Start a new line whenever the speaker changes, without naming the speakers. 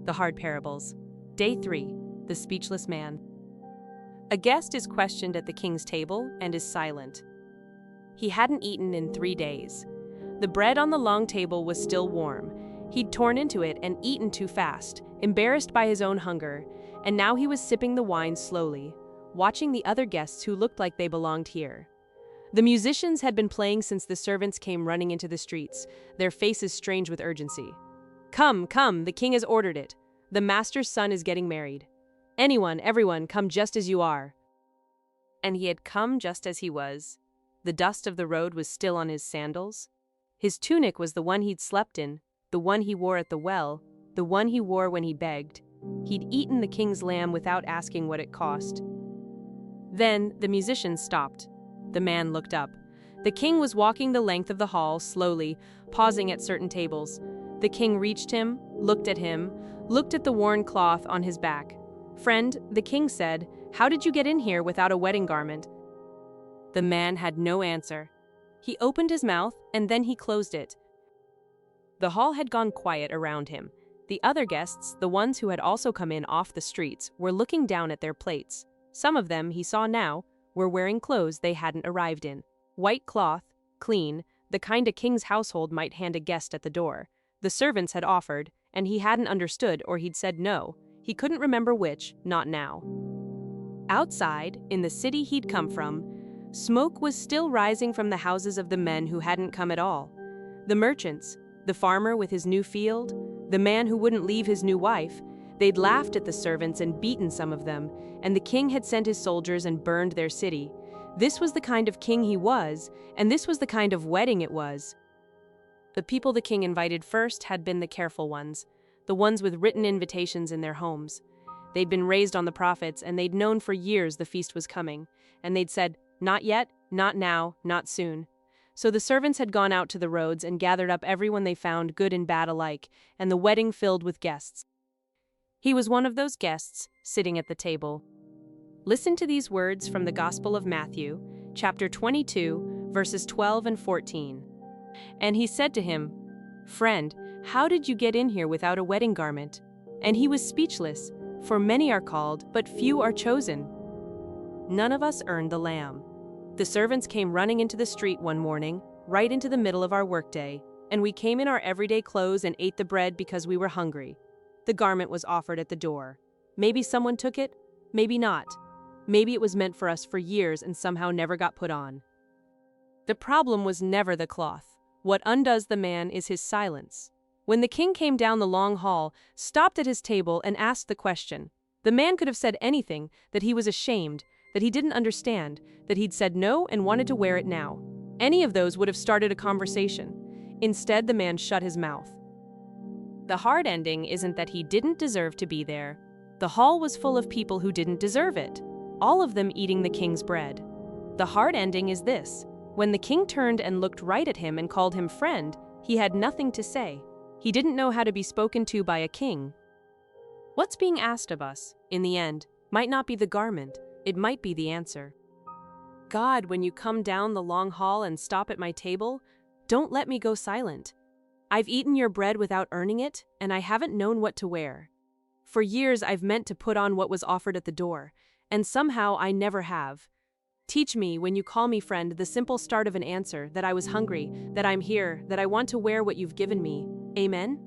The Hard Parables. Day 3. The Speechless Man. A guest is questioned at the king's table and is silent. He hadn't eaten in 3 days. The bread on the long table was still warm. He'd torn into it and eaten too fast, embarrassed by his own hunger, and now he was sipping the wine slowly, watching the other guests who looked like they belonged here. The musicians had been playing since the servants came running into the streets, their faces strange with urgency. "Come, come, the king has ordered it. The master's son is getting married. Anyone, everyone, come just as you are." And he had come just as he was. The dust of the road was still on his sandals. His tunic was the one he'd slept in, the one he wore at the well, the one he wore when he begged. He'd eaten the king's lamb without asking what it cost. Then the musicians stopped. The man looked up. The king was walking the length of the hall, slowly, pausing at certain tables. The king reached him, looked at the worn cloth on his back. "Friend," the king said, "how did you get in here without a wedding garment?" The man had no answer. He opened his mouth, and then he closed it. The hall had gone quiet around him. The other guests, the ones who had also come in off the streets, were looking down at their plates. Some of them, he saw now, were wearing clothes they hadn't arrived in. White cloth, clean, the kind a king's household might hand a guest at the door. The servants had offered, and he hadn't understood or he'd said no. He couldn't remember which, not now. Outside, in the city he'd come from, smoke was still rising from the houses of the men who hadn't come at all. The merchants, the farmer with his new field, the man who wouldn't leave his new wife, they'd laughed at the servants and beaten some of them, and the king had sent his soldiers and burned their city. This was the kind of king he was, and this was the kind of wedding it was. The people the king invited first had been the careful ones, the ones with written invitations in their homes. They'd been raised on the prophets, and they'd known for years the feast was coming, and they'd said, "Not yet, not now, not soon." So the servants had gone out to the roads and gathered up everyone they found, good and bad alike, and the wedding filled with guests. He was one of those guests, sitting at the table. Listen to these words from the Gospel of Matthew, chapter 22, verses 12 and 14. "And he said to him, 'Friend, how did you get in here without a wedding garment?' And he was speechless, for many are called, but few are chosen. None of us earned the lamb. The servants came running into the street one morning, right into the middle of our workday, and we came in our everyday clothes and ate the bread because we were hungry. The garment was offered at the door. Maybe someone took it, maybe not. Maybe it was meant for us for years and somehow never got put on. The problem was never the cloth. What undoes the man is his silence." When the king came down the long hall, stopped at his table and asked the question, the man could have said anything, that he was ashamed, that he didn't understand, that he'd said no and wanted to wear it now. Any of those would have started a conversation. Instead, the man shut his mouth. The hard ending isn't that he didn't deserve to be there. The hall was full of people who didn't deserve it, all of them eating the king's bread. The hard ending is this: when the king turned and looked right at him and called him friend, he had nothing to say. He didn't know how to be spoken to by a king. What's being asked of us, in the end, might not be the garment, it might be the answer. God, when you come down the long hall and stop at my table, don't let me go silent. I've eaten your bread without earning it, and I haven't known what to wear. For years I've meant to put on what was offered at the door, and somehow I never have. Teach me, when you call me friend, the simple start of an answer, that I was hungry, that I'm here, that I want to wear what you've given me. Amen?